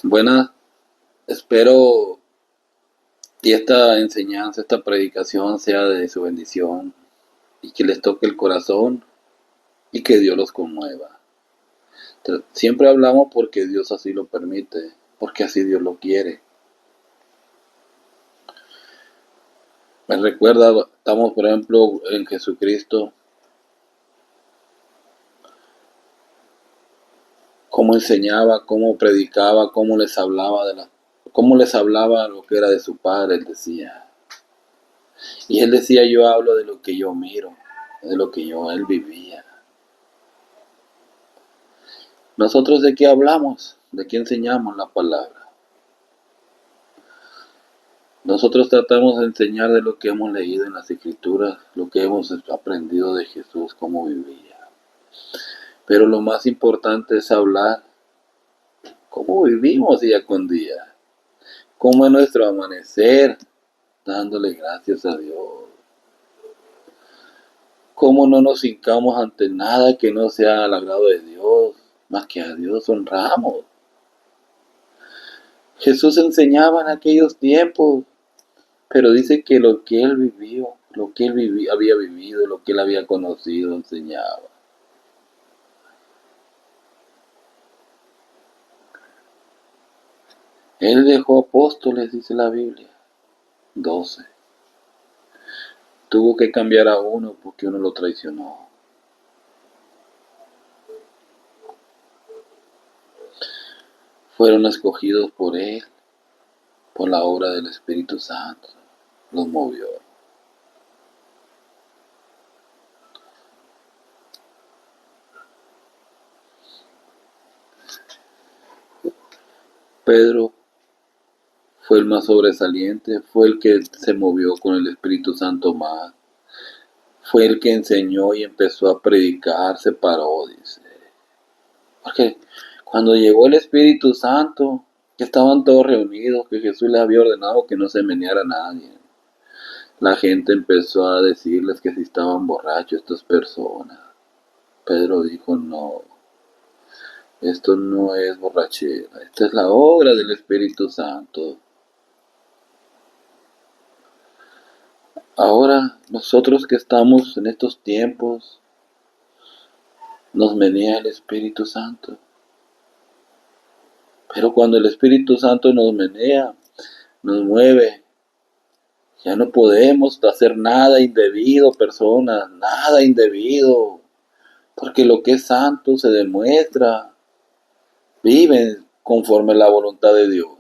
Buenas, espero que esta enseñanza, esta predicación sea de su bendición y que les toque el corazón y que Dios los conmueva. Siempre hablamos porque Dios así lo permite, porque así Dios lo quiere. Me recuerda, estamos por ejemplo en Jesucristo, cómo enseñaba, cómo predicaba, cómo les hablaba lo que era de su Padre, él decía. Y él decía, yo hablo de lo que yo miro, de lo que él vivía. ¿Nosotros de qué hablamos? ¿De qué enseñamos la palabra? Nosotros tratamos de enseñar de lo que hemos leído en las Escrituras, lo que hemos aprendido de Jesús, cómo vivía. Pero lo más importante es hablar cómo vivimos día con día, cómo es nuestro amanecer, dándole gracias a Dios. Cómo no nos hincamos ante nada que no sea al agrado de Dios, más que a Dios honramos. Jesús enseñaba en aquellos tiempos, pero dice que lo que él vivió, lo que había vivido, lo que él había conocido, enseñaba. Él dejó apóstoles, dice la Biblia, 12. Tuvo que cambiar a uno porque uno lo traicionó. Fueron escogidos por él, por la obra del Espíritu Santo. Los movió. Pedro fue el más sobresaliente, fue el que se movió con el Espíritu Santo más. Fue el que enseñó y empezó a predicar, se paró, dice. Porque cuando llegó el Espíritu Santo, que estaban todos reunidos, que Jesús les había ordenado que no se meneara a nadie, la gente empezó a decirles que si estaban borrachos estas personas. Pedro dijo, no, esto no es borrachera, esta es la obra del Espíritu Santo. Ahora, nosotros que estamos en estos tiempos, nos menea el Espíritu Santo. Pero cuando el Espíritu Santo nos menea, nos mueve, ya no podemos hacer nada indebido, personas, nada indebido, porque lo que es santo se demuestra, viven conforme a la voluntad de Dios.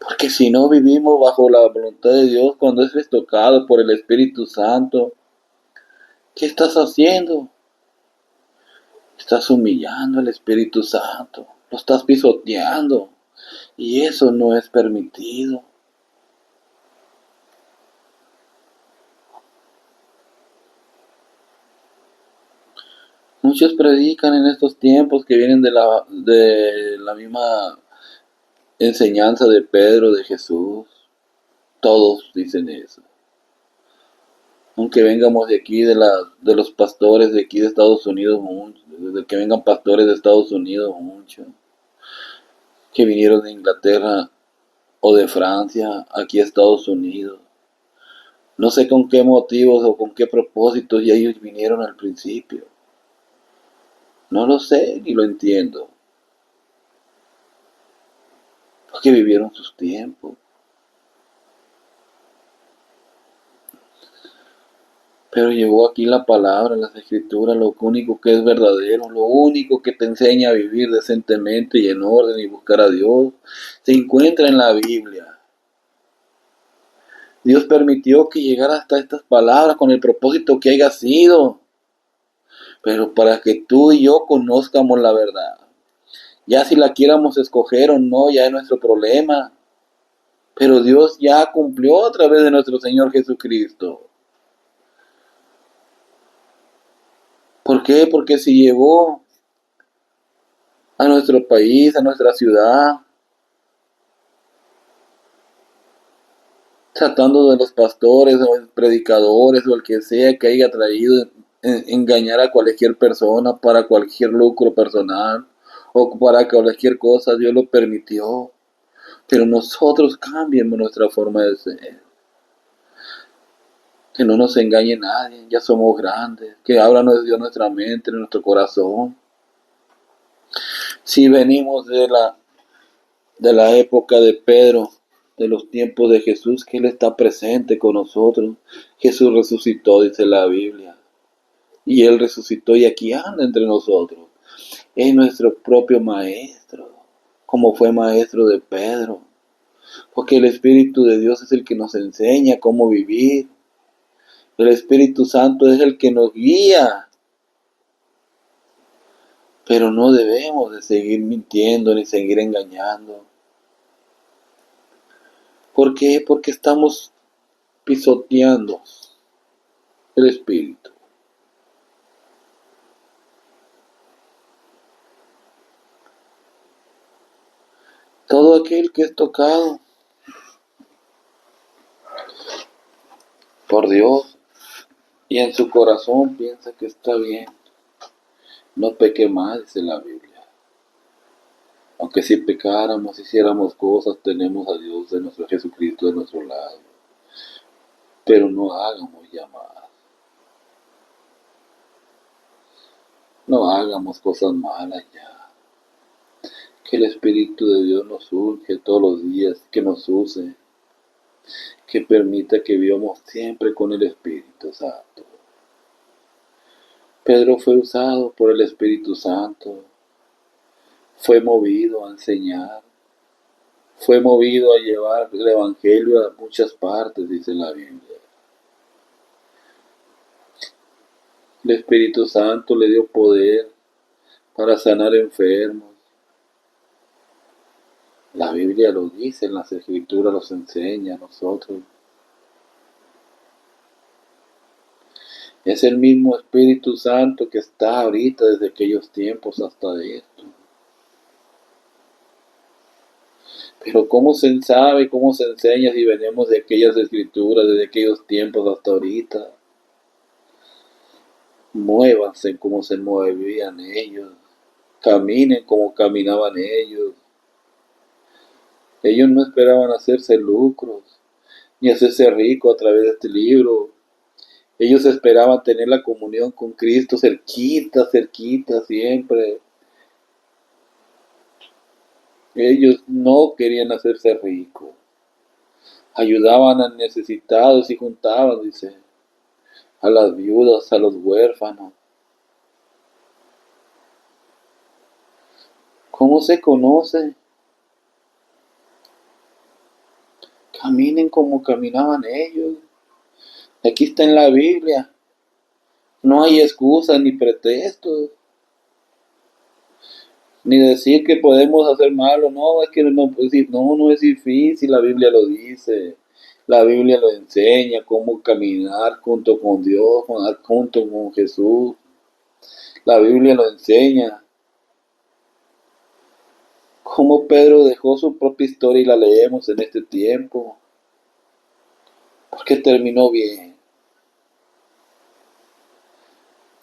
Porque si no vivimos bajo la voluntad de Dios, cuando es tocado por el Espíritu Santo, ¿qué estás haciendo? Estás humillando al Espíritu Santo, lo estás pisoteando, y eso no es permitido. Muchos predican en estos tiempos que vienen de la misma enseñanza de Pedro, de Jesús. Todos dicen eso. Aunque vengamos de aquí, de los pastores de aquí de Estados Unidos, mucho, de que vengan pastores de Estados Unidos, mucho, que vinieron de Inglaterra o de Francia, aquí a Estados Unidos. No sé con qué motivos o con qué propósitos y ellos vinieron al principio. No lo sé ni lo entiendo. Porque vivieron sus tiempos. Pero llegó aquí la palabra, las escrituras, lo único que es verdadero, lo único que te enseña a vivir decentemente y en orden y buscar a Dios, se encuentra en la Biblia. Dios permitió que llegara hasta estas palabras con el propósito que haya sido, pero para que tú y yo conozcamos la verdad. Ya si la quieramos escoger o no, ya es nuestro problema. Pero Dios ya cumplió a través de nuestro Señor Jesucristo. ¿Por qué? Porque si llegó a nuestro país, a nuestra ciudad, tratando de los pastores o predicadores o el que sea que haya traído engañar a cualquier persona para cualquier lucro personal o para cualquier cosa. Dios lo permitió. Pero nosotros cambiemos nuestra forma de ser. Que no nos engañe nadie, ya somos grandes. Que abra Dios nuestra mente, nuestro corazón. Si venimos de la época de Pedro, de los tiempos de Jesús, que Él está presente con nosotros. Jesús resucitó, dice la Biblia. Y Él resucitó y aquí anda entre nosotros. Es nuestro propio maestro, como fue maestro de Pedro. Porque el Espíritu de Dios es el que nos enseña cómo vivir. El Espíritu Santo es el que nos guía. Pero no debemos de seguir mintiendo ni seguir engañando. ¿Por qué? Porque estamos pisoteando el Espíritu. Todo aquel que es tocado por Dios y en su corazón piensa que está bien, no peque más, dice la Biblia. Aunque si pecáramos, hiciéramos cosas, tenemos a Dios de nuestro Jesucristo de nuestro lado. Pero no hagamos llamadas. No hagamos cosas malas ya. Que el Espíritu de Dios nos urge todos los días, que nos use, que permita que vivamos siempre con el Espíritu Santo. Pedro fue usado por el Espíritu Santo, fue movido a enseñar, fue movido a llevar el Evangelio a muchas partes, dice la Biblia. El Espíritu Santo le dio poder para sanar enfermos. La Biblia lo dice, en las Escrituras los enseña a nosotros. Es el mismo Espíritu Santo que está ahorita desde aquellos tiempos hasta esto. Pero ¿cómo se sabe, cómo se enseña si venimos de aquellas Escrituras, desde aquellos tiempos hasta ahorita? Muévanse como se movían ellos. Caminen como caminaban ellos. Ellos no esperaban hacerse lucros, ni hacerse ricos a través de este libro. Ellos esperaban tener la comunión con Cristo cerquita, cerquita, siempre. Ellos no querían hacerse ricos. Ayudaban a necesitados y juntaban, dice, a las viudas, a los huérfanos. ¿Cómo se conoce? Caminen como caminaban ellos. Aquí está en la Biblia. No hay excusas ni pretextos. Ni decir que podemos hacer malo. No, es que no es difícil. La Biblia lo dice. La Biblia lo enseña cómo caminar junto con Dios, junto con Jesús. La Biblia lo enseña. Cómo Pedro dejó su propia historia y la leemos en este tiempo. Porque terminó bien.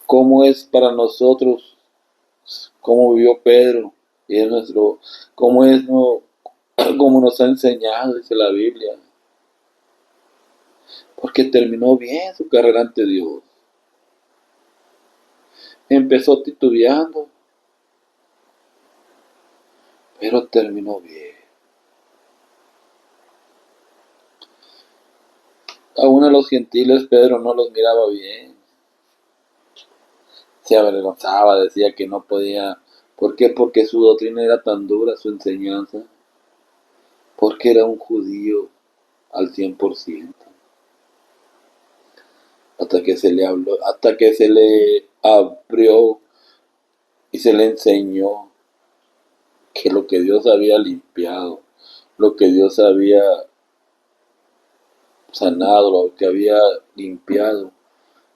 Cómo es para nosotros, cómo vivió Pedro, y es nuestro, cómo es, no, cómo nos ha enseñado, dice la Biblia. Porque terminó bien su carrera ante Dios. Empezó titubeando, pero terminó bien. Aún a los gentiles Pedro no los miraba bien. Se avergonzaba, decía que no podía. ¿Por qué? Porque su doctrina era tan dura, su enseñanza. Porque era un judío al 100%. Hasta que se le habló, hasta que se le abrió y se le enseñó que lo que Dios había limpiado, lo que Dios había sanado, lo que había limpiado,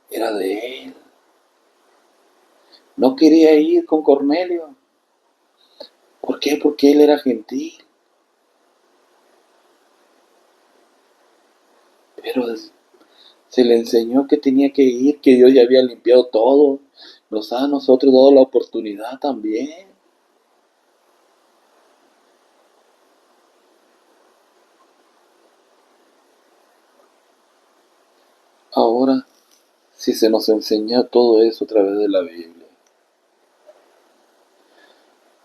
era de él. No quería ir con Cornelio. ¿Por qué? Porque él era gentil. Pero Se le enseñó que tenía que ir, que Dios ya había limpiado todo. Nos ha a nosotros dado la oportunidad también. Ahora, si se nos enseña todo eso a través de la Biblia,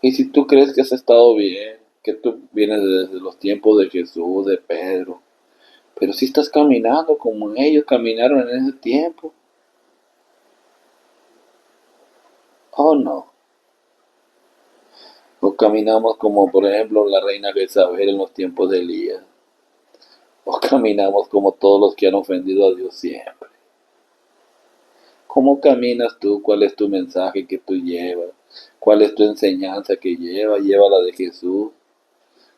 y si tú crees que has estado bien, que tú vienes desde los tiempos de Jesús, de Pedro, pero si estás caminando como ellos caminaron en ese tiempo, oh no, o caminamos como por ejemplo la reina Jezabel en los tiempos de Elías, o caminamos como todos los que han ofendido a Dios siempre. ¿Cómo caminas tú? ¿Cuál es tu mensaje que tú llevas? ¿Cuál es tu enseñanza que llevas? Lleva la de Jesús,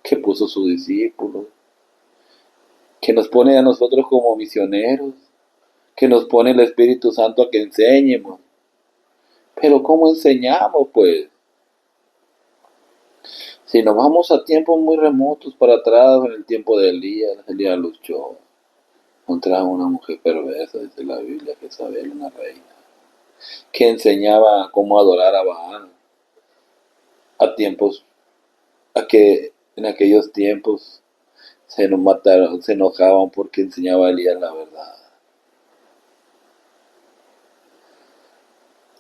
que puso sus discípulos, que nos pone a nosotros como misioneros, que nos pone el Espíritu Santo a que enseñemos. Pero ¿cómo enseñamos, pues? Si nos vamos a tiempos muy remotos para atrás, en el tiempo de Elías, Elías luchó contra una mujer perversa, dice la Biblia, Jezabel, una reina, que enseñaba cómo adorar a Baal, a tiempos, a que en aquellos tiempos se nos mataron, se enojaban porque enseñaba a Elías la verdad.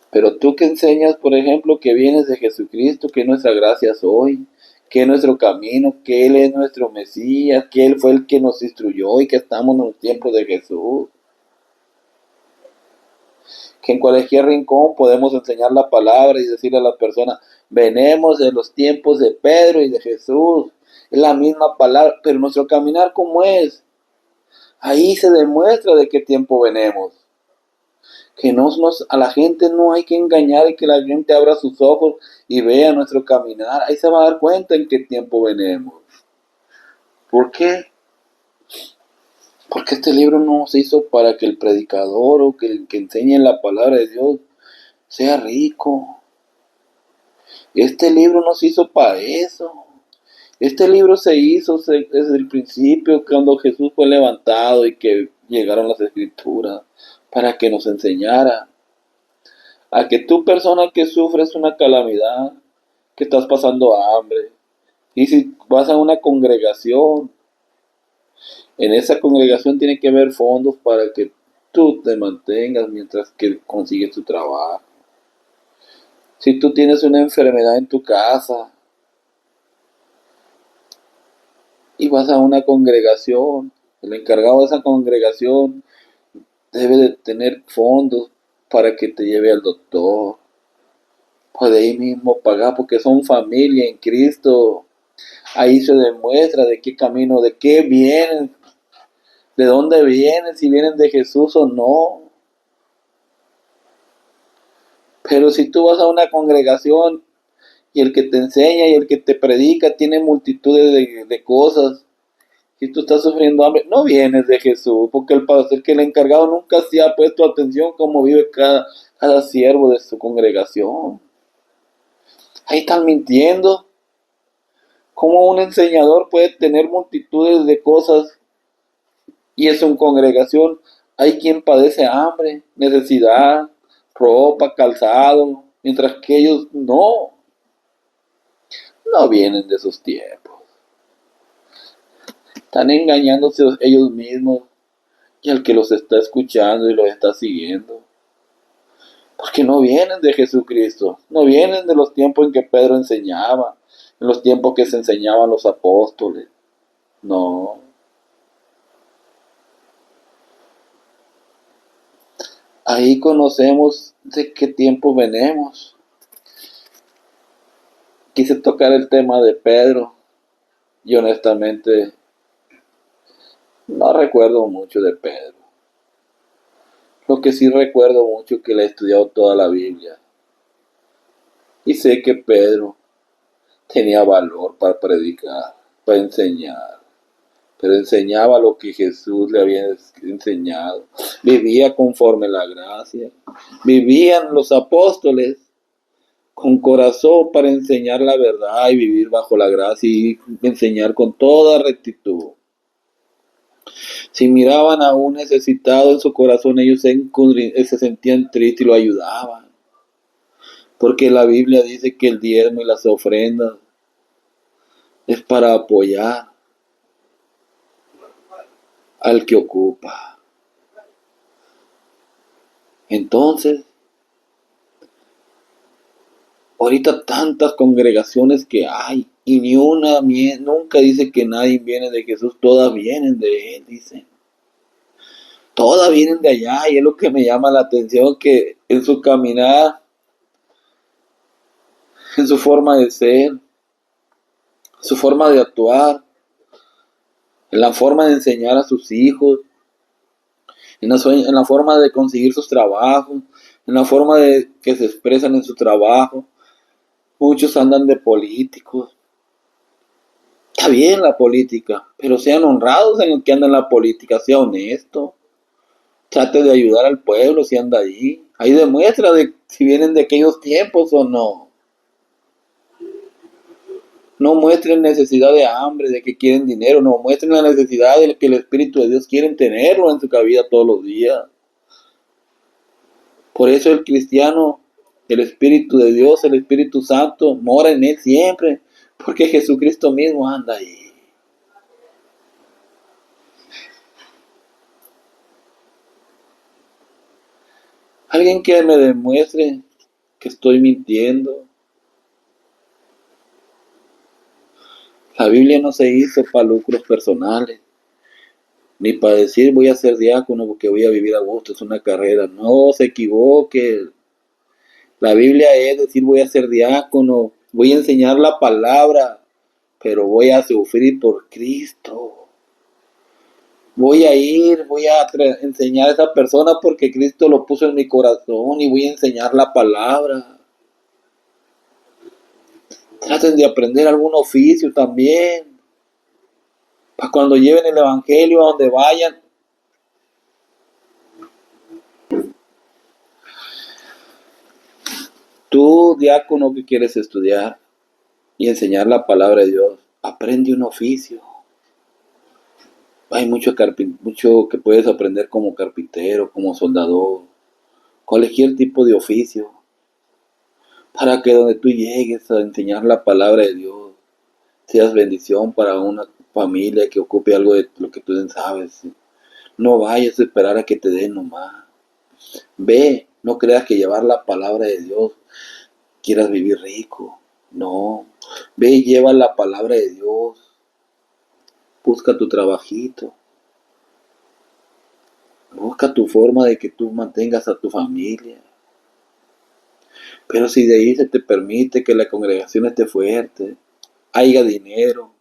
Pero tú que enseñas, por ejemplo, que vienes de Jesucristo, que nuestra gracia es hoy, que es nuestro camino, que Él es nuestro Mesías, que Él fue el que nos instruyó y que estamos en los tiempos de Jesús. Que en cualquier rincón podemos enseñar la palabra y decirle a las personas, venemos de los tiempos de Pedro y de Jesús. Es la misma palabra, pero nuestro caminar, ¿cómo es? Ahí se demuestra de qué tiempo venemos. Que a la gente no hay que engañar y que la gente abra sus ojos y vea nuestro caminar. Ahí se va a dar cuenta en qué tiempo venimos. ¿Por qué? Porque este libro no se hizo para que el predicador o que el que enseñe la palabra de Dios sea rico. Este libro no se hizo para eso. Este libro se hizo desde el principio, cuando Jesús fue levantado y que llegaron las escrituras, para que nos enseñara a que tú, persona que sufres una calamidad, que estás pasando hambre, y si vas a una congregación, en esa congregación tiene que haber fondos para que tú te mantengas mientras que consigues tu trabajo. Si tú tienes una enfermedad en tu casa y vas a una congregación, el encargado de esa congregación debe de tener fondos para que te lleve al doctor. Puede ahí mismo pagar porque son familia en Cristo. Ahí se demuestra de qué camino, de qué vienen, de dónde vienen, si vienen de Jesús o no. Pero si tú vas a una congregación y el que te enseña y el que te predica tiene multitudes de cosas, si tú estás sufriendo hambre, no vienes de Jesús, porque el pastor, que el encargado nunca se ha puesto atención cómo vive cada siervo de su congregación. Ahí están mintiendo. ¿Cómo un enseñador puede tener multitudes de cosas y es una congregación? Hay quien padece hambre, necesidad, ropa, calzado, mientras que ellos no vienen de esos tiempos. Están engañándose ellos mismos y al que los está escuchando y los está siguiendo. Porque no vienen de Jesucristo, no vienen de los tiempos en que Pedro enseñaba, en los tiempos que se enseñaban los apóstoles. No. Ahí conocemos de qué tiempo venimos. Quise tocar el tema de Pedro y honestamente no recuerdo mucho de Pedro. Lo que sí recuerdo mucho es que le he estudiado toda la Biblia. Y sé que Pedro tenía valor para predicar, para enseñar. Pero enseñaba lo que Jesús le había enseñado. Vivía conforme la gracia. Vivían los apóstoles con corazón para enseñar la verdad y vivir bajo la gracia y enseñar con toda rectitud. Si miraban a un necesitado en su corazón, ellos se sentían tristes y lo ayudaban. Porque la Biblia dice que el diezmo y las ofrendas es para apoyar al que ocupa. Entonces, ahorita tantas congregaciones que hay y ni una nunca dice que nadie viene de Jesús, todas vienen de Él, dicen. Todas vienen de allá y es lo que me llama la atención, que en su caminar, en su forma de ser, su forma de actuar, en la forma de enseñar a sus hijos, en la forma de conseguir sus trabajos, en la forma de que se expresan en su trabajo. Muchos andan de políticos. Está bien la política, pero sean honrados en el que anda en la política, sea honesto. Trate de ayudar al pueblo si anda ahí. Ahí demuestra de si vienen de aquellos tiempos o no. No muestren necesidad de hambre, de que quieren dinero, no muestren la necesidad de que el Espíritu de Dios quieren tenerlo en su vida todos los días. Por eso el cristiano, el Espíritu de Dios, el Espíritu Santo, mora en él siempre, porque Jesucristo mismo anda ahí. Alguien que me demuestre que estoy mintiendo. La Biblia no se hizo para lucros personales, ni para decir voy a ser diácono porque voy a vivir a gusto, es una carrera. No se equivoque. La Biblia es decir voy a ser diácono, voy a enseñar la palabra, pero voy a sufrir por Cristo. Voy a ir, voy a enseñar a esa persona porque Cristo lo puso en mi corazón y voy a enseñar la palabra. Traten de aprender algún oficio también. Para cuando lleven el Evangelio a donde vayan. Tú, diácono, que quieres estudiar y enseñar la palabra de Dios, aprende un oficio. Hay mucho que puedes aprender como carpintero, como soldador, cualquier tipo de oficio, para que donde tú llegues a enseñar la palabra de Dios, seas bendición para una familia que ocupe algo de lo que tú sabes. No vayas a esperar a que te den nomás. Ve, no creas que llevar la palabra de Dios quieras vivir rico. No, ve y lleva la palabra de Dios. Busca tu trabajito. Busca tu forma de que tú mantengas a tu familia. Pero si de ahí se te permite que la congregación esté fuerte, haya dinero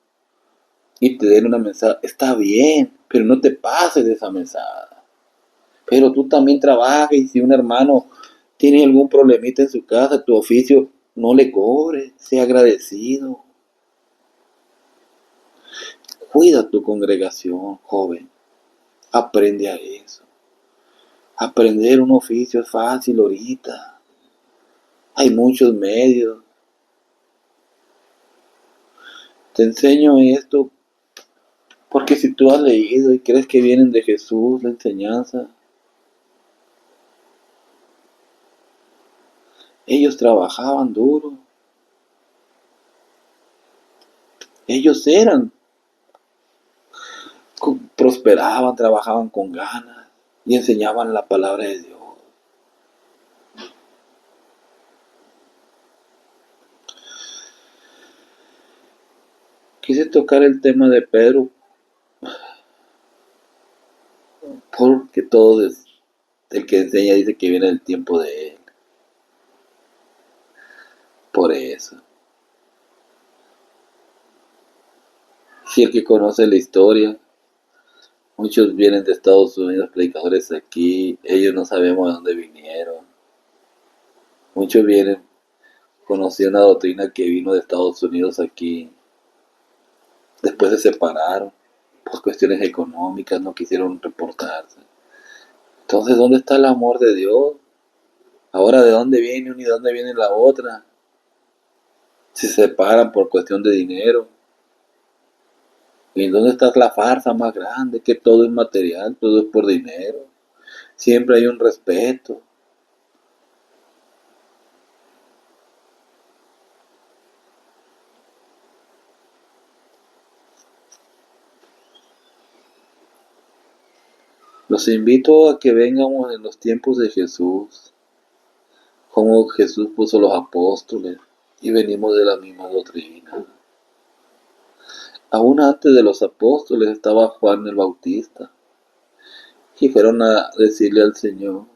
y te den una mesada, está bien, pero no te pases de esa mesada. Pero tú también trabajas y si un hermano tiene algún problemita en su casa, tu oficio, no le cobres, sea agradecido. Cuida tu congregación, joven. Aprende a eso. Aprender un oficio es fácil ahorita. Hay muchos medios. Te enseño esto porque si tú has leído y crees que vienen de Jesús la enseñanza, ellos trabajaban duro. Ellos prosperaban, trabajaban con ganas y enseñaban la palabra de Dios. Quise tocar el tema de Pedro porque todo el que enseña dice que viene el tiempo de él. Por eso. Si el que conoce la historia, muchos vienen de Estados Unidos, predicadores aquí, ellos no sabemos de dónde vinieron. Muchos vienen, conocían una doctrina que vino de Estados Unidos aquí, después se separaron por cuestiones económicas, no quisieron reportarse. Entonces, ¿dónde está el amor de Dios? Ahora, ¿de dónde viene una y de dónde viene la otra? Se separan por cuestión de dinero. ¿Y dónde está la farsa más grande? Que todo es material, todo es por dinero. Siempre hay un respeto. Los invito a que vengamos en los tiempos de Jesús, como Jesús puso los apóstoles, y venimos de la misma doctrina. Aún antes de los apóstoles estaba Juan el Bautista, y fueron a decirle al Señor,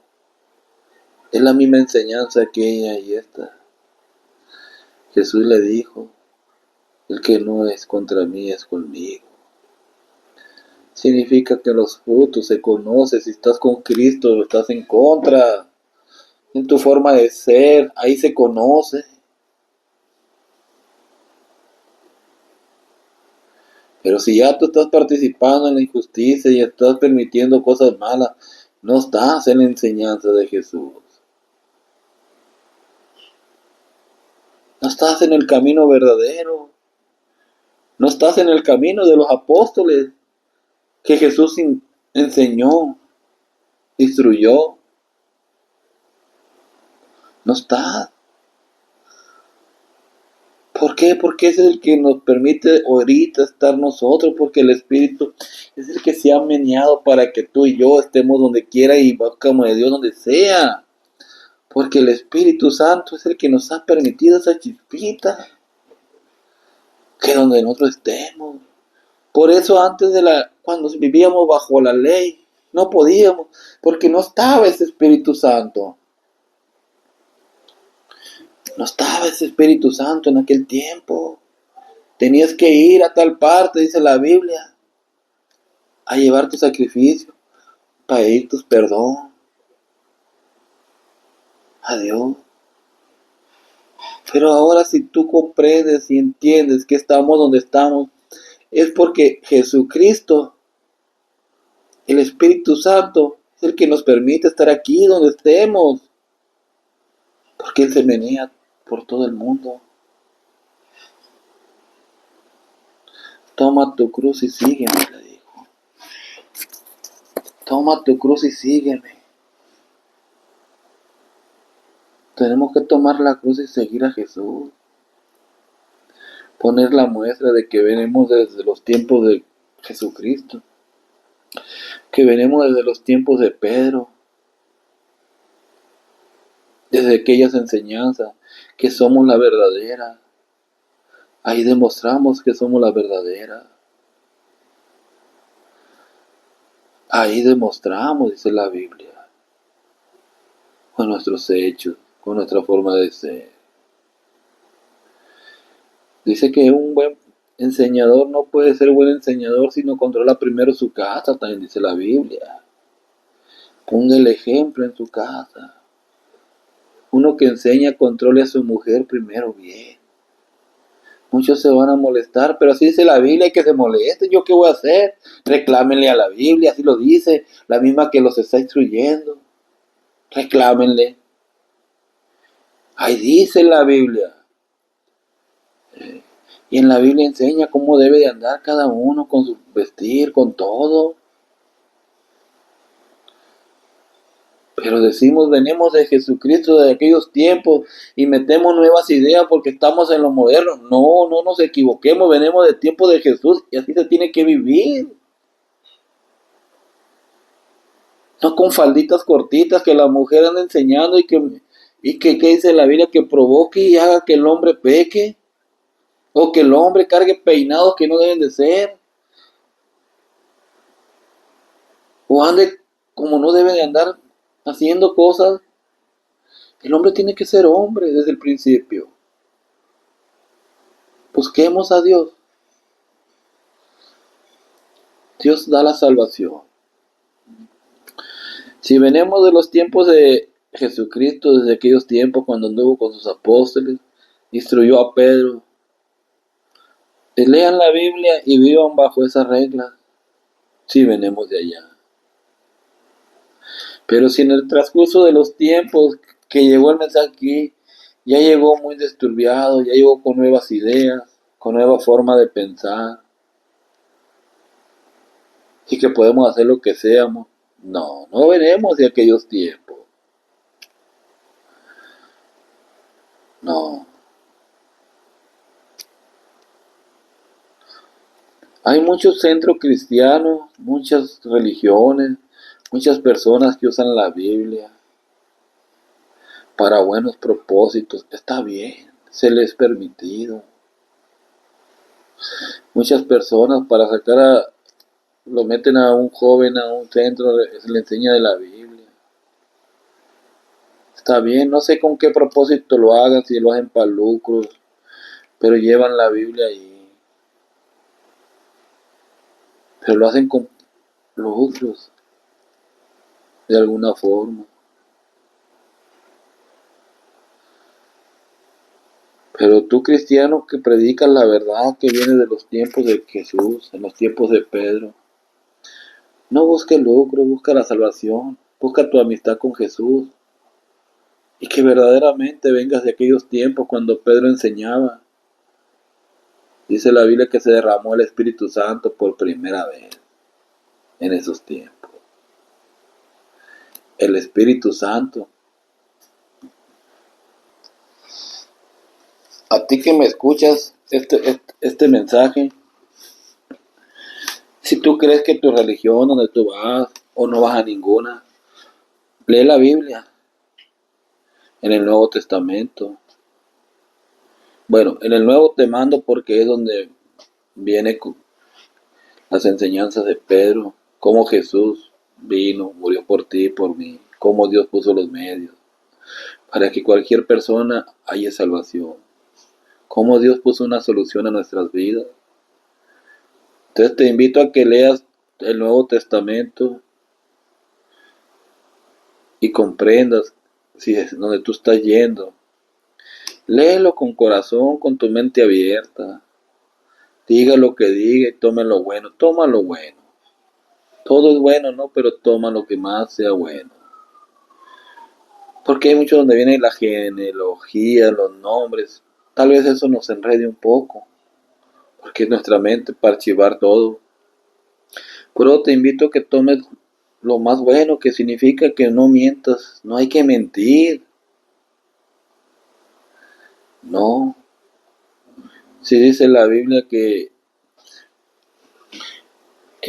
es la misma enseñanza aquella y esta. Jesús le dijo, el que no es contra mí es conmigo. Significa que los frutos se conocen, si estás con Cristo o estás en contra, en tu forma de ser, ahí se conoce. Pero si ya tú estás participando en la injusticia y estás permitiendo cosas malas, no estás en la enseñanza de Jesús. No estás en el camino verdadero. No estás en el camino de los apóstoles que Jesús enseñó, instruyó. No estás. ¿Por qué? Porque es el que nos permite ahorita estar nosotros, porque el Espíritu es el que se ha meneado para que tú y yo estemos donde quiera y buscamos de Dios donde sea. Porque el Espíritu Santo es el que nos ha permitido esa chispita, que donde nosotros estemos. Por eso antes cuando vivíamos bajo la ley, no podíamos, porque no estaba ese Espíritu Santo. No estaba ese Espíritu Santo en aquel tiempo. Tenías que ir a tal parte, dice la Biblia, a llevar tu sacrificio, para pedir tus perdón a Dios. Pero ahora si tú comprendes y entiendes que estamos donde estamos, es porque Jesucristo, el Espíritu Santo, es el que nos permite estar aquí donde estemos. Porque Él se menea por todo el mundo. Toma tu cruz y sígueme, le dijo. Toma tu cruz y sígueme. Tenemos que tomar la cruz y seguir a Jesús. Poner la muestra de que venimos desde los tiempos de Jesucristo. Que venimos desde los tiempos de Pedro. Desde aquellas enseñanzas. Que somos la verdadera. Ahí demostramos que somos la verdadera. Ahí demostramos, dice la Biblia. Con nuestros hechos. Con nuestra forma de ser. Dice que un buen enseñador no puede ser buen enseñador si no controla primero su casa, también dice la Biblia. Ponga el ejemplo en su casa. Uno que enseña controle a su mujer primero bien. Muchos se van a molestar, pero así dice la Biblia, que se molesten. ¿Yo qué voy a hacer? Reclámenle a la Biblia, así lo dice, la misma que los está instruyendo. Reclámenle. Ahí dice la Biblia. Y en la Biblia enseña cómo debe de andar cada uno con su vestir, con todo. Pero decimos, venimos de Jesucristo de aquellos tiempos y metemos nuevas ideas porque estamos en lo moderno. No, no nos equivoquemos, venimos del tiempo de Jesús y así se tiene que vivir. No con falditas cortitas que la mujer anda enseñando y que dice la Biblia, que provoque y haga que el hombre peque. O que el hombre cargue peinados que no deben de ser. O ande como no debe de andar haciendo cosas. El hombre tiene que ser hombre desde el principio. Busquemos a Dios. Dios da la salvación. Si venimos de los tiempos de Jesucristo, desde aquellos tiempos cuando anduvo con sus apóstoles, instruyó a Pedro, lean la Biblia y vivan bajo esas reglas. Si venimos de allá. Pero si en el transcurso de los tiempos que llegó el mensaje aquí, ya llegó muy disturbiado, ya llegó con nuevas ideas, con nueva forma de pensar, y que podemos hacer lo que seamos. No, no veremos de aquellos tiempos. No. Hay muchos centros cristianos, muchas religiones, muchas personas que usan la Biblia para buenos propósitos. Está bien, se les es permitido. Muchas personas para lo meten a un joven a un centro, se le enseña de la Biblia. Está bien, no sé con qué propósito lo hagan, si lo hacen para lucros, pero llevan la Biblia ahí. Pero lo hacen con lucros, de alguna forma. Pero tú, cristiano, que predicas la verdad que viene de los tiempos de Jesús, en los tiempos de Pedro, no busques lucro, busca la salvación, busca tu amistad con Jesús, y que verdaderamente vengas de aquellos tiempos cuando Pedro enseñaba. Dice la Biblia que se derramó el Espíritu Santo por primera vez en esos tiempos. El Espíritu Santo. A ti que me escuchas este mensaje, si tú crees que tu religión, donde tú vas, o no vas a ninguna, lee la Biblia en el Nuevo Testamento. Bueno, en el Nuevo te mando porque es donde viene las enseñanzas de Pedro, cómo Jesús vino, murió por ti y por mí, cómo Dios puso los medios para que cualquier persona haya salvación, cómo Dios puso una solución a nuestras vidas. Entonces te invito a que leas el Nuevo Testamento y comprendas si es donde tú estás yendo. Léelo con corazón, con tu mente abierta. Diga lo que diga y tome lo bueno. Toma lo bueno. Todo es bueno, ¿no? Pero toma lo que más sea bueno. Porque hay mucho donde viene la genealogía, los nombres. Tal vez eso nos enrede un poco. Porque es nuestra mente para archivar todo. Pero te invito a que tomes lo más bueno, que significa que no mientas. No hay que mentir. No. Sí dice la Biblia que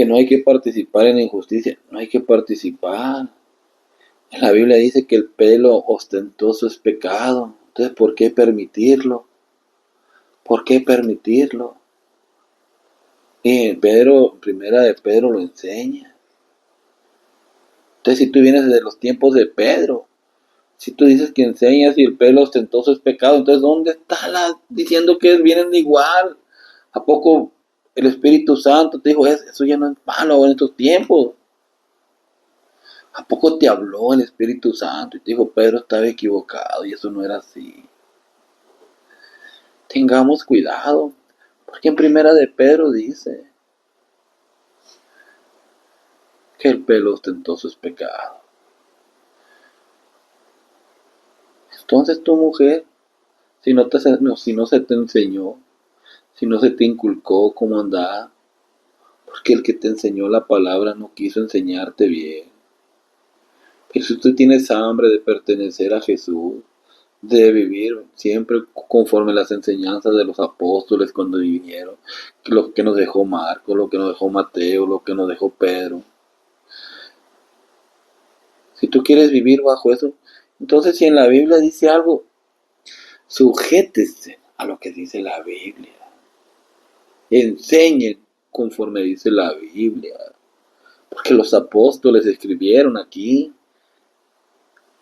no hay que participar en la injusticia. No hay que participar. La Biblia dice que el pelo ostentoso es pecado. Entonces, ¿por qué permitirlo? ¿Por qué permitirlo? Y primera de Pedro lo enseña. Entonces, si tú vienes desde los tiempos de Pedro, si tú dices que enseñas y el pelo ostentoso es pecado, entonces, ¿dónde está diciendo que vienen de igual? ¿A poco el Espíritu Santo te dijo, eso ya no es malo en estos tiempos? ¿A poco te habló el Espíritu Santo y te dijo, Pedro estaba equivocado y eso no era así? Tengamos cuidado, porque en primera de Pedro dice que el pelo ostentoso es pecado. Entonces tu mujer, si no se te enseñó, si no se te inculcó cómo andar, porque el que te enseñó la palabra no quiso enseñarte bien. Pero si tú tienes hambre de pertenecer a Jesús, de vivir siempre conforme las enseñanzas de los apóstoles cuando vinieron, lo que nos dejó Marcos, lo que nos dejó Mateo, lo que nos dejó Pedro. Si tú quieres vivir bajo eso, entonces si en la Biblia dice algo, sujétese a lo que dice la Biblia. Enseñen conforme dice la Biblia. Porque los apóstoles escribieron aquí.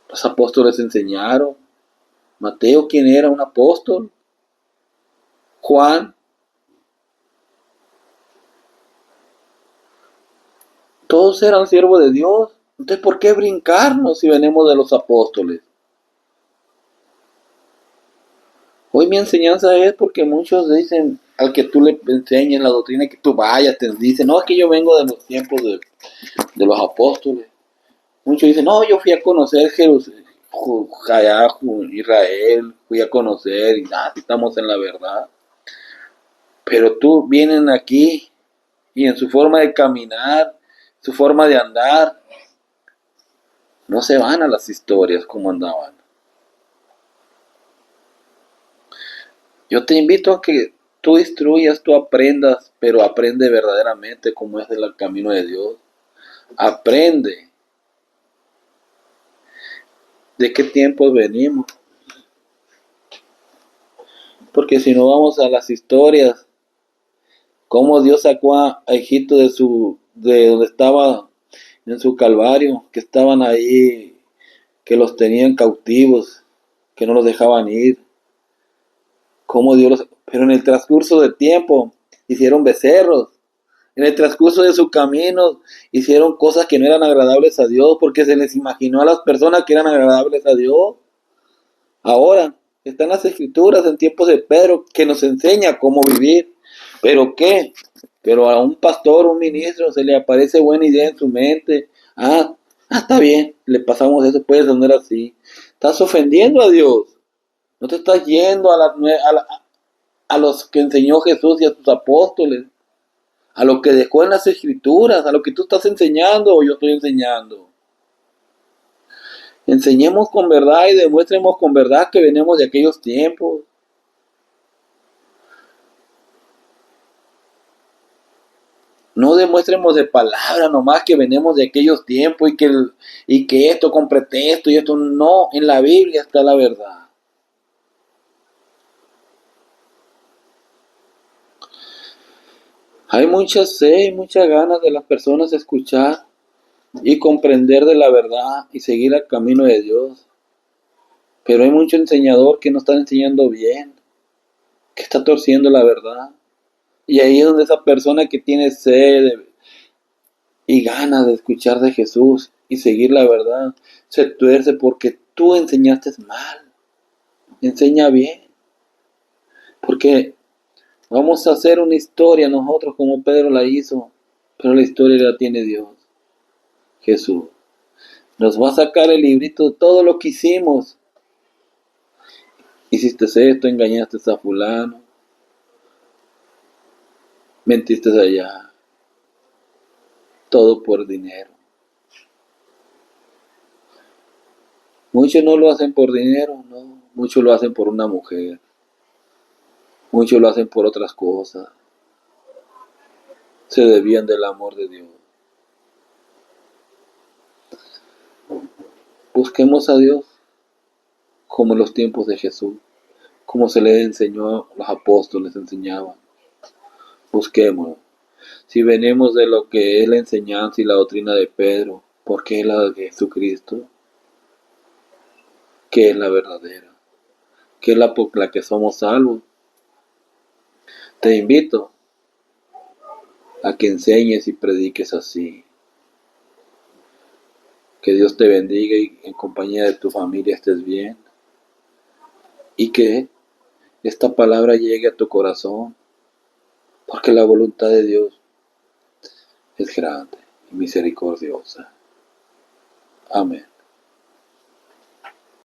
Los apóstoles enseñaron. Mateo, ¿quién era un apóstol? Juan. Todos eran siervos de Dios. Entonces, ¿por qué brincarnos si venimos de los apóstoles? Hoy mi enseñanza es porque muchos dicen, al que tú le enseñes la doctrina que tú vayas, te dicen, no, es que yo vengo de los tiempos de los apóstoles. Muchos dicen, no, yo fui a conocer Jerusalén, Israel, fui a conocer y nada, estamos en la verdad. Pero tú vienen aquí y en su forma de caminar su forma de andar. No se van a las historias como andaban. Yo te invito a que tú instruyas, tú aprendas, pero aprende verdaderamente cómo es el camino de Dios. Aprende de qué tiempos venimos. Porque si no vamos a las historias, cómo Dios sacó a Egipto de donde estaba en su calvario, que estaban ahí, que los tenían cautivos, que no los dejaban ir. Pero en el transcurso del tiempo hicieron becerros. En el transcurso de su camino hicieron cosas que no eran agradables a Dios, porque se les imaginó a las personas que eran agradables a Dios. Ahora están las escrituras en tiempos de Pedro que nos enseña cómo vivir. ¿Pero qué? Pero a un pastor, un ministro, se le aparece buena idea en su mente. Está bien, le pasamos eso, puede sonar así. Estás ofendiendo a Dios. No te estás yendo a los que enseñó Jesús y a sus apóstoles, a lo que dejó en las escrituras, a lo que tú estás enseñando o yo estoy enseñando. Enseñemos con verdad y demuéstremos con verdad que venimos de aquellos tiempos. No demuéstremos de palabra nomás que venimos de aquellos tiempos y que esto con pretexto y esto no, en la Biblia está la verdad. Hay mucha sed y muchas ganas de las personas de escuchar y comprender de la verdad y seguir el camino de Dios. Pero hay mucho enseñador que no está enseñando bien, que está torciendo la verdad. Y ahí es donde esa persona que tiene sed y ganas de escuchar de Jesús y seguir la verdad, se tuerce porque tú enseñaste mal. Enseña bien. Porque vamos a hacer una historia nosotros como Pedro la hizo, pero la historia la tiene Dios, Jesús. Nos va a sacar el librito de todo lo que hicimos. Hiciste esto, engañaste a fulano, mentiste allá, todo por dinero. Muchos no lo hacen por dinero, no. Muchos lo hacen por una mujer. Muchos lo hacen por otras cosas. Se desvían del amor de Dios. Busquemos a Dios como en los tiempos de Jesús, como se les enseñó, los apóstoles enseñaban. Busquémoslo. Si venimos de lo que es la enseñanza y la doctrina de Pedro, ¿por qué la de Jesucristo? ¿Qué es la verdadera? ¿Qué es la por la que somos salvos? Te invito a que enseñes y prediques así. Que Dios te bendiga y en compañía de tu familia estés bien. Y que esta palabra llegue a tu corazón, porque la voluntad de Dios es grande y misericordiosa. Amén.